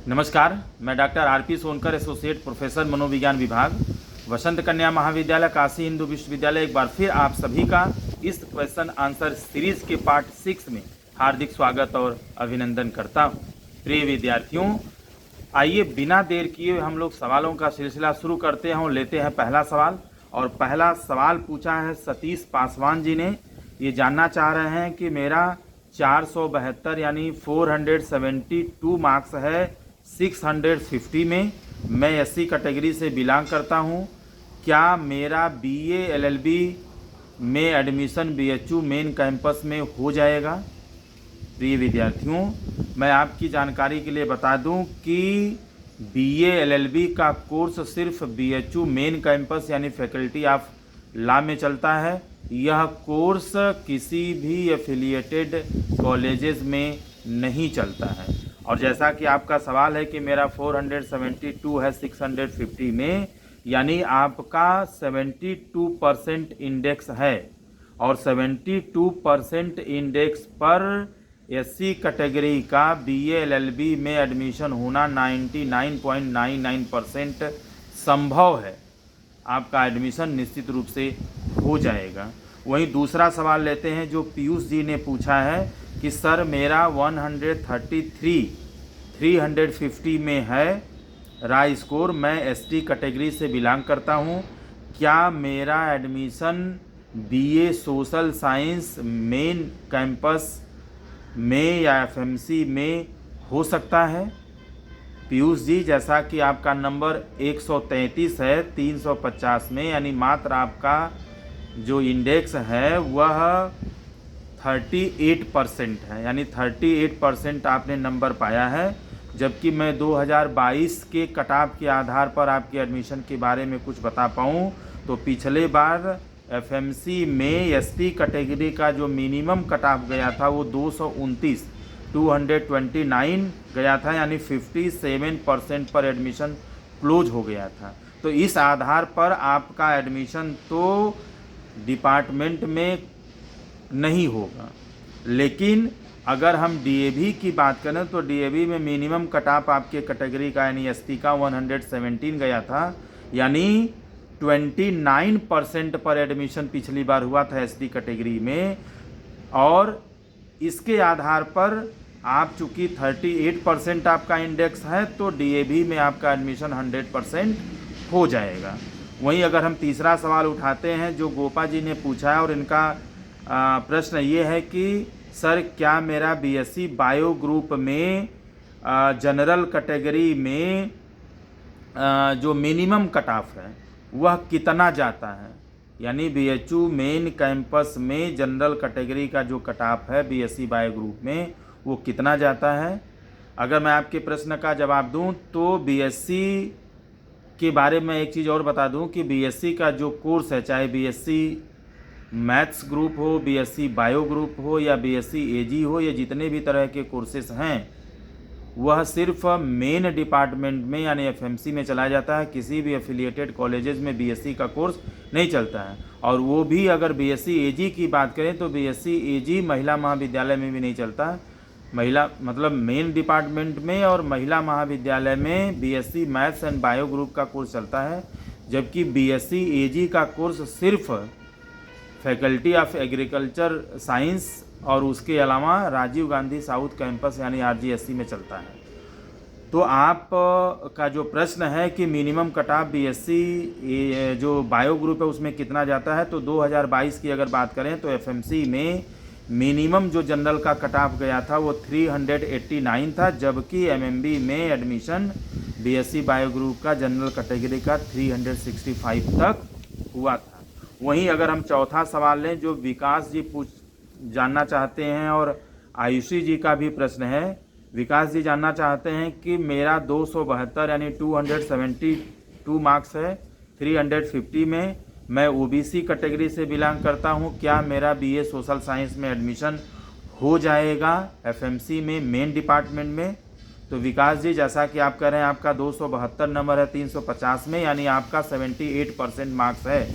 नमस्कार, मैं doctor RP Sonkar, associate professor मनोविज्ञान विभाग, वसंत कन्या महाविद्यालय काशी हिंदू विश्वविद्यालय एक बार फिर आप सभी का इस क्वेश्चन आंसर सीरीज के पार्ट 6 में हार्दिक स्वागत और अभिनंदन करता हूं। प्रिय विद्यार्थियों, आइए बिना देर किए हम लोग सवालों का सिलसिला शुरू करते हैं और लेते हैं पहला सवाल। और पहला सवाल पूछा है सतीश पासवान जी ने। ये जानना चाह रहे हैं कि मेरा 472 यानी 472 मार्क्स है 650 में, मैं एससी कैटेगरी से बिलोंग करता हूं, क्या मेरा बीए एलएलबी में एडमिशन बीएचयू मेन कैंपस में हो जाएगा? प्रिय विद्यार्थियों, मैं आपकी जानकारी के लिए बता दूं कि बीए एलएलबी का कोर्स सिर्फ बीएचयू मेन कैंपस यानी फैकल्टी ऑफ लॉ में चलता है। यह कोर्स किसी भी एफिलिएटेड कॉलेजेस में नहीं चलता है। और जैसा कि आपका सवाल है कि मेरा 472 है 650 में, यानी आपका 72% इंडेक्स है और 72% इंडेक्स पर एससी कैटेगरी का बीए एलएलबी में एडमिशन होना 99.99% संभव है। आपका एडमिशन निश्चित रूप से हो जाएगा। वहीं दूसरा सवाल लेते हैं जो पीयूष जी ने पूछा है कि सर मेरा 350 में है राय स्कोर, मैं एसटी कैटेगरी से बिलोंग करता हूं, क्या मेरा admission BA social science main campus में या एफएमसी में हो सकता है? पीयूष जी, जैसा कि आपका नंबर 133 है 350 में, यानी मात्र आपका जो इंडेक्स है वह 38% है, यानी 38% आपने नंबर पाया है। जबकि मैं 2022 के कटऑफ के आधार पर आपके एडमिशन के बारे में कुछ बता पाऊँ तो पिछले बार एफएमसी में एसटी कैटेगरी का जो मिनिमम कटऑफ गया था वो 229 गया था, यानी 57% पर एडमिशन क्लोज हो गया था। तो इस आधार पर आपका एडमिशन तो डिपार्टमेंट में नहीं होगा। लेकिन अगर हम डीएवी की बात करें तो डीएवी में मिनिमम कटऑफ आपके कैटेगरी का यानी एसटी का 117 गया था, यानी 29% पर एडमिशन पिछली बार हुआ था एसटी कैटेगरी में। और इसके आधार पर आप चूँकि 38% आपका इंडेक्स है तो डीएवी में आपका एडमिशन 100% हो जाएगा। वहीं अगर हम तीसरा सवाल उठाते हैं जो गोपा जी ने पूछा है, और इनका प्रश्न ये है कि सर क्या मेरा बीएससी बायो ग्रुप में जनरल कैटेगरी में जो मिनिमम कट ऑफ है वह कितना जाता है? यानी बीएचयू मेन कैंपस में जनरल कैटेगरी का जो कट ऑफ है बीएससी बायो ग्रुप में वो कितना जाता है? अगर मैं आपके प्रश्न का जवाब दूं तो बीएससी के बारे में एक चीज़ और बता दूं कि बीएससी का जो कोर्स है, चाहे बीएससी मैथ्स ग्रुप हो, बीएससी बायो ग्रुप हो या बीएससी एजी हो, ये जितने भी तरह के कोर्सेस हैं वह सिर्फ मेन डिपार्टमेंट में यानी एफएमसी में चला जाता है। किसी भी एफिलिएटेड कॉलेजेस में बीएससी का कोर्स नहीं चलता है। और वो भी अगर बीएससी एजी की बात करें तो बीएससी एजी महिला महाविद्यालय में भी नहीं चलता है। महिला मतलब मेन डिपार्टमेंट में और महिला महाविद्यालय में BSc maths and bio group का कोर्स चलता है, जबकि बीएससी एजी का कोर्स सिर्फ फैकल्टी ऑफ एग्रीकल्चर साइंस और उसके अलावा राजीव गांधी साउथ कैंपस यानी आरजीएससी में चलता है। तो आप का जो प्रश्न है कि मिनिमम कट ऑफ बीएससी जो बायो ग्रुप है उसमें कितना जाता है, तो 2022 की अगर बात करें तो एफएमसी में मिनिमम जो जनरल का कट ऑफ गया था वो 389 था, जबकि एमएमबी में एडमिशन बीएससी बायो ग्रुप का जनरल कैटेगरी का 365 तक हुआ था। वहीं अगर हम चौथा सवाल लें जो विकास जी जानना चाहते हैं, और आयुषी जी का भी प्रश्न है। विकास जी जानना चाहते हैं कि मेरा 272 यानी 272 मार्क्स है 350 में, मैं ओबीसी कैटेगरी से बिलोंग करता हूं, क्या मेरा बीए सोशल साइंस में एडमिशन हो जाएगा एफएमसी में मेन डिपार्टमेंट में? तो विकास जी, जैसा कि आप कह रहे हैं आपका 272 नंबर है 350 में, यानी आपका 78% मार्क्स है।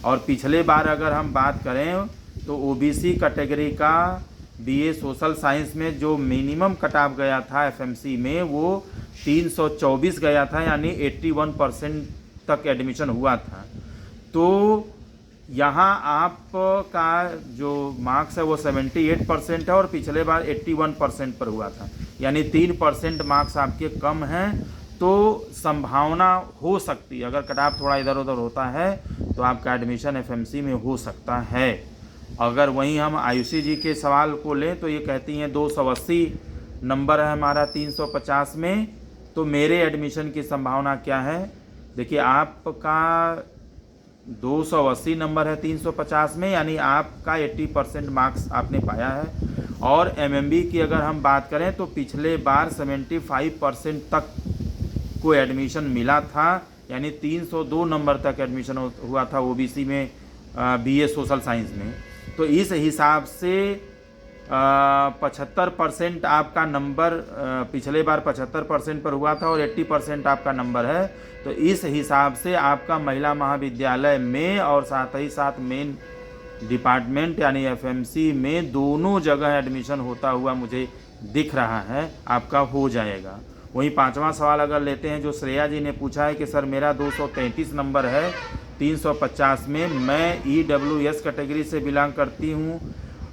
और पिछले बार अगर हम बात करें तो ओबीसी कैटेगरी का बीए सोशल साइंस में जो मिनिमम कट ऑफ गया था एफएमसी में वो 324 गया था, यानी 81% तक एडमिशन हुआ था। तो यहाँ आपका जो मार्क्स है वो 78% है और पिछले बार 81% पर हुआ था, यानी 3% मार्क्स आपके कम हैं। तो संभावना हो सकती है, अगर कट ऑफ थोड़ा इधर उधर होता है तो आपका एडमिशन एफएमसी में हो सकता है। अगर वहीं हम आयुषी जी के सवाल को लें तो ये कहती हैं 280 नंबर है हमारा 350 में, तो मेरे एडमिशन की संभावना क्या है। देखिए आपका 280 नंबर है 350 में, यानी आपका 80% मार्क्स आपने पाया है। और एमएमबी की अगर हम बात करें तो पिछले बार 75% तक को एडमिशन मिला था, यानी 302 नंबर तक एडमिशन हुआ था ओबीसी में बीए सोशल साइंस में। तो इस हिसाब से 75% आपका नंबर पिछले बार 75% पर हुआ था और 80% आपका नंबर है। तो इस हिसाब से आपका महिला महाविद्यालय में और साथ ही साथ मेन डिपार्टमेंट यानी एफएमसी में दोनों जगह एडमिशन होता हुआ मुझे दिख रहा है, आपका हो जाएगा। वहीं पांचवा सवाल अगर लेते हैं जो श्रेया जी ने पूछा है कि सर मेरा 233 नंबर है 350 में, मैं ईडब्ल्यूएस कैटेगरी से बिलोंग करती हूँ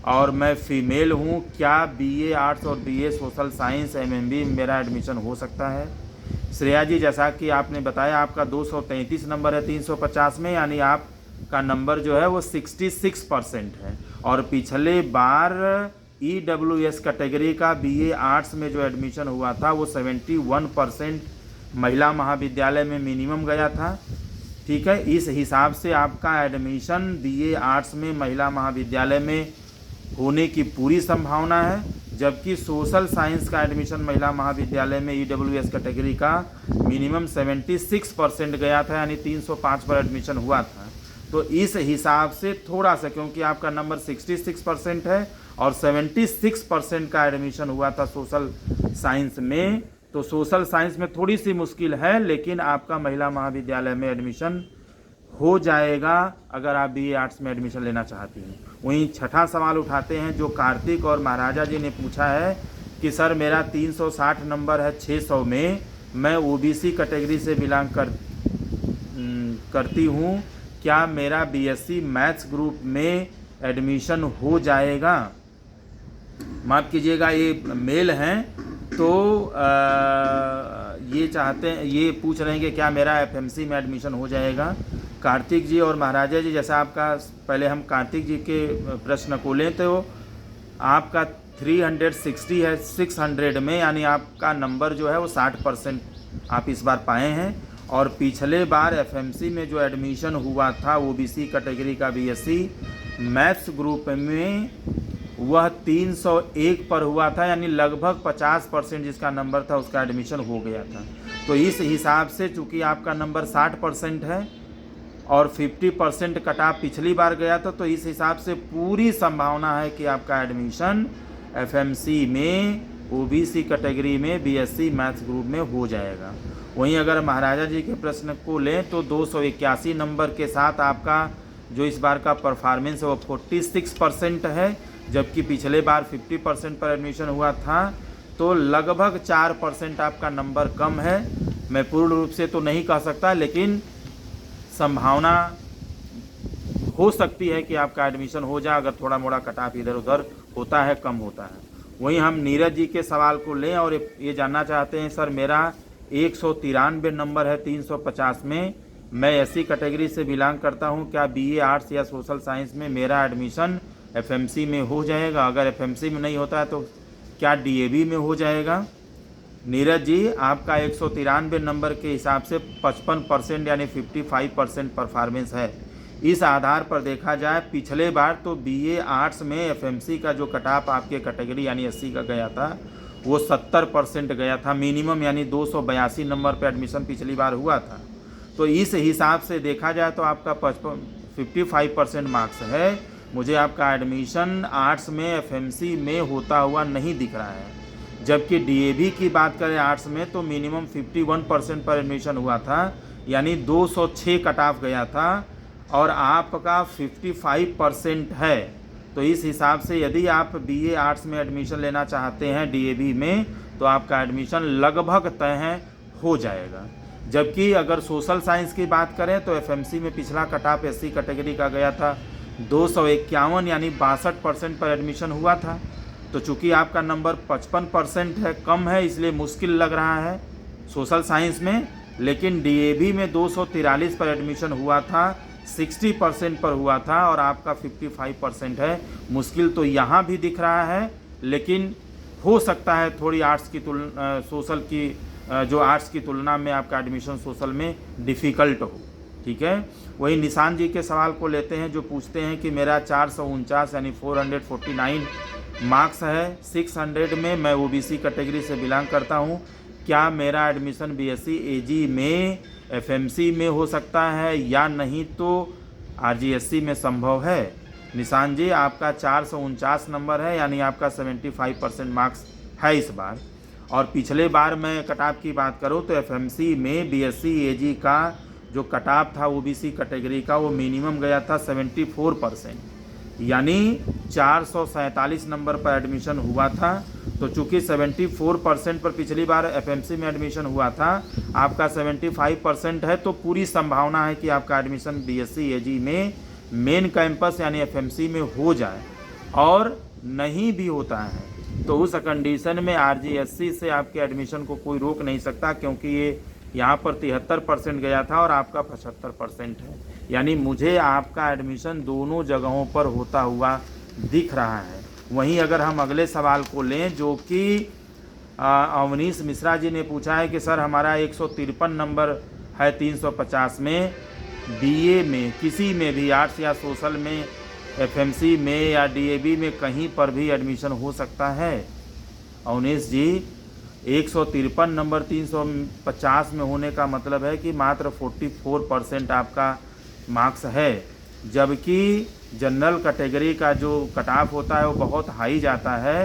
और मैं फीमेल हूँ, क्या बीए आर्ट्स और बीए सोशल साइंस एमएमबी मेरा एडमिशन हो सकता है। श्रेया जी, जैसा कि आपने बताया आपका 233 नंबर है 350 में, यानी आपका नंबर जो है वो 66% है। और पिछले बार ईडब्ल्यूएस कैटेगरी का बीए आर्ट्स में जो एडमिशन हुआ था वो 71% महिला महाविद्यालय में मिनिमम गया था। ठीक है, इस हिसाब से आपका एडमिशन बीए आर्ट्स में महिला महाविद्यालय में होने की पूरी संभावना है, जबकि सोशल साइंस का एडमिशन महिला महाविद्यालय में ईडब्ल्यूएस कैटेगरी का मिनिमम 76% गया था, यानी 305 पर एडमिशन हुआ था। तो इस हिसाब से थोड़ा सा, क्योंकि आपका नंबर 66% है और 76% का एडमिशन हुआ था सोशल साइंस में, तो सोशल साइंस में थोड़ी सी मुश्किल है, लेकिन आपका महिला महाविद्यालय में एडमिशन हो जाएगा अगर आप बीए आर्ट्स में एडमिशन लेना चाहती हैं। वहीं छठा सवाल उठाते हैं जो कार्तिक और महाराजा जी ने पूछा है कि सर मेरा 360 नंबर है 600 में, मैं ओबीसी कैटेगरी से बिलोंग करती हूँ, क्या मेरा बीएससी मैथ्स ग्रुप में एडमिशन हो जाएगा। माफ़ कीजिएगा, ये मेल हैं तो ये चाहते हैं, ये पूछ रहे हैं कि क्या मेरा एफएमसी में एडमिशन हो जाएगा। कार्तिक जी और महाराजा जी, जैसा आपका, पहले हम कार्तिक जी के प्रश्न को लें तो आपका 360 है 600 में, यानी आपका नंबर जो है वो 60% आप इस बार पाए हैं। और पिछले बार एफएमसी में जो एडमिशन हुआ था ओबीसी कैटेगरी का बीएससी मैथ्स ग्रुप में वह 301 पर हुआ था, यानी लगभग 50% जिसका नंबर था उसका एडमिशन हो गया था। तो इस हिसाब से चूँकि आपका नंबर 60% है और 50% कट ऑफ पिछली बार गया था, तो इस हिसाब से पूरी संभावना है कि आपका एडमिशन एफएमसी में ओबीसी कैटेगरी में बीएससी मैथ्स ग्रुप में हो जाएगा। वहीं अगर महाराजा जी के प्रश्न को लें तो 281 नंबर के साथ आपका जो इस बार का परफॉर्मेंस है वो 46% है, जबकि पिछले बार 50% पर एडमिशन हुआ था, तो लगभग 4% आपका नंबर कम है। मैं पूर्ण रूप से तो नहीं कह सकता, लेकिन संभावना हो सकती है कि आपका एडमिशन हो जाए अगर थोड़ा मोड़ा कट ऑफ इधर उधर होता है, कम होता है। वहीं हम नीरज जी के सवाल को लें और ये जानना चाहते हैं सर मेरा 193 नंबर है 350 में, मैं एससी कैटेगरी से बिलोंग करता हूं, क्या बीए आर्ट्स या सोशल साइंस में मेरा एडमिशन एफएमसी में हो जाएगा। अगर एफएमसी में नहीं होता है तो क्या डीएवी में हो जाएगा। नीरज जी, आपका 193 नंबर के हिसाब से 55% यानी 55% परफॉर्मेंस है। इस आधार पर देखा जाए पिछले बार तो बीए आर्ट्स में एफएमसी का जो कट ऑफ आपके कैटेगरी यानी एससी का गया था वो 70% गया था मिनिमम, यानी 282 नंबर पर एडमिशन पिछली बार हुआ था। तो इस हिसाब से देखा जाए तो आपका 55% मार्क्स है। मुझे आपका एडमिशन आर्ट्स में एफएमसी में होता हुआ नहीं दिख रहा है। जबकि डीएवी की बात करें आर्ट्स में तो मिनिमम 51% पर एडमिशन हुआ था, यानी 206 कट ऑफ गया था और आपका 55% है। तो इस हिसाब से यदि आप बीए आर्ट्स में एडमिशन लेना चाहते हैं डीएवी में तो आपका एडमिशन लगभग तय है हो जाएगा। जबकि अगर सोशल साइंस की बात करें तो एफएमसी में पिछला कट ऑफ एससी कैटेगरी का गया था 251 यानी 62% पर एडमिशन हुआ था। तो चूंकि आपका नंबर 55% है, कम है, इसलिए मुश्किल लग रहा है सोशल साइंस में। लेकिन डीएवी में 243 पर एडमिशन हुआ था, 60% पर हुआ था और आपका 55% है। मुश्किल तो यहाँ भी दिख रहा है, लेकिन हो सकता है थोड़ी आर्ट्स की तुलना सोशल की जो आर्ट्स की तुलना में आपका एडमिशन सोशल में डिफ़िकल्ट हो। ठीक है, वही निशान जी के सवाल को लेते हैं, जो पूछते हैं कि मेरा 449 यानी 449 मार्क्स है, 600 में मैं ओबीसी कैटेगरी से बिलोंग करता हूँ, क्या मेरा एडमिशन बीएससी एजी में एफएमसी में हो सकता है या नहीं, तो आरजीएससी में संभव है? निशान जी, आपका 449 नंबर है, यानी आपका 75% मार्क्स है इस बार। और पिछले बार मैं कट-ऑफ की बात करूँ तो एफएमसी में बीएससी एजी का जो कट-ऑफ था ओबीसी कैटेगरी का, वो मिनिमम गया था 74%, यानी 447 नंबर पर एडमिशन हुआ था। तो चूंकि 74% पर पिछली बार एफएमसी में एडमिशन हुआ था, आपका 75% है, तो पूरी संभावना है कि आपका एडमिशन बीएससी एजी में मेन कैंपस यानी एफएमसी में हो जाए। और नहीं भी होता है तो उस कंडीशन में आरजीएससी से आपके एडमिशन को कोई रोक नहीं सकता, क्योंकि ये यहाँ पर 73% गया था और आपका 75% है, यानी मुझे आपका एडमिशन दोनों जगहों पर होता हुआ दिख रहा है। वहीं अगर हम अगले सवाल को लें, जो कि अवनीश मिश्रा जी ने पूछा है कि सर हमारा 153 नंबर है 350 में, बीए में किसी में भी आर्ट्स या सोशल में, एफएमसी में या डीएवी में कहीं पर भी एडमिशन हो सकता है? अवनीश जी, 153 नंबर 350 में होने का मतलब है कि मात्र 44% आपका मार्क्स है, जबकि जनरल कैटेगरी का जो कट ऑफ होता है वो बहुत हाई जाता है।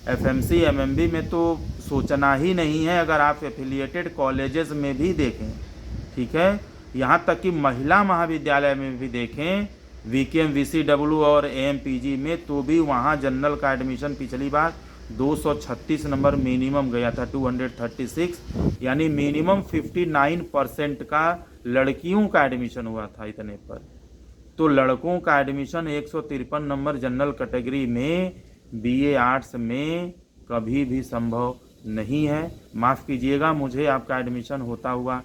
एफएमसी एमएमबी में तो सोचना ही नहीं है, अगर आप एफिलिएटेड कॉलेजेस में भी देखें, ठीक है, यहाँ तक कि महिला महाविद्यालय में भी देखें, वीकेएम, वीसीडब्ल्यू और एएमपीजी में, तो भी वहाँ जनरल का एडमिशन पिछली बार 236 नंबर मिनिमम गया था, 236, यानी मिनिमम 59% का लड़कियों का एडमिशन हुआ था इतने पर। तो लड़कों का एडमिशन 153 नंबर जनरल कैटेगरी में बीए आर्ट्स में कभी भी संभव नहीं है। माफ़ कीजिएगा, मुझे आपका एडमिशन होता हुआ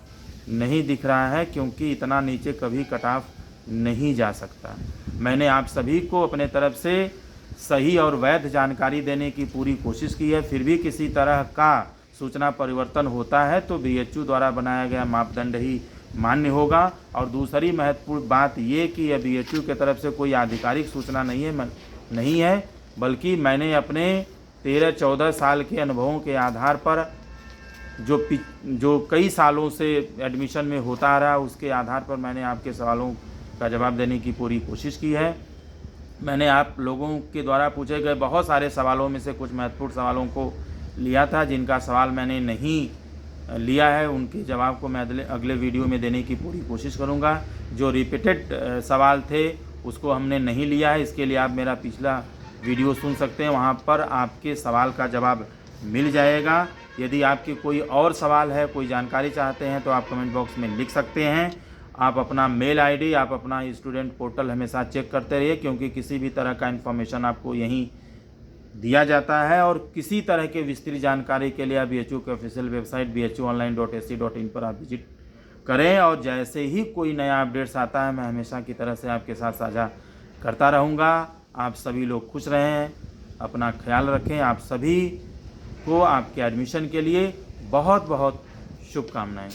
नहीं दिख रहा है, क्योंकि इतना नीचे कभी कट ऑफ नहीं जा सकता। मैंने आप सभी को अपने तरफ से सही और वैध जानकारी देने की पूरी कोशिश की है। फिर भी किसी तरह का सूचना परिवर्तन होता है तो बीएचयू द्वारा बनाया गया मापदंड ही मान्य होगा। और दूसरी महत्वपूर्ण बात ये कि यह बीएचयू की तरफ से कोई आधिकारिक सूचना नहीं है, बल्कि मैंने अपने 13-14 साल के अनुभवों के आधार पर जो कई सालों से एडमिशन में होता आ रहा, उसके आधार पर मैंने आपके सवालों का जवाब देने की पूरी कोशिश की है। मैंने आप लोगों के द्वारा पूछे गए बहुत सारे सवालों में से कुछ महत्वपूर्ण सवालों को लिया था, जिनका सवाल मैंने नहीं लिया है उनके जवाब को मैं अगले वीडियो में देने की पूरी कोशिश करूंगा। जो रिपीटेड सवाल थे उसको हमने नहीं लिया है, इसके लिए आप मेरा पिछला वीडियो सुन सकते हैं, वहां पर आपके सवाल का जवाब मिल जाएगा। यदि आपकी कोई और सवाल है, कोई जानकारी चाहते हैं, तो आप कमेंट बॉक्स में लिख सकते हैं। आप अपना मेल आईडी, आप अपना स्टूडेंट पोर्टल हमेशा चेक करते रहिए, क्योंकि किसी भी तरह का इन्फॉर्मेशन आपको यहीं दिया जाता है। और किसी तरह के विस्तृत जानकारी के लिए आप बीएचयू के ऑफिशियल वेबसाइट bhuonline.ac.in पर आप विजिट करें। और जैसे ही कोई नया अपडेट्स आता है, मैं हमेशा की तरह से आपके साथ साझा करता रहूँगा। आप सभी लोग खुश रहें, अपना ख्याल रखें। आप सभी को आपके एडमिशन के लिए बहुत बहुत शुभकामनाएं।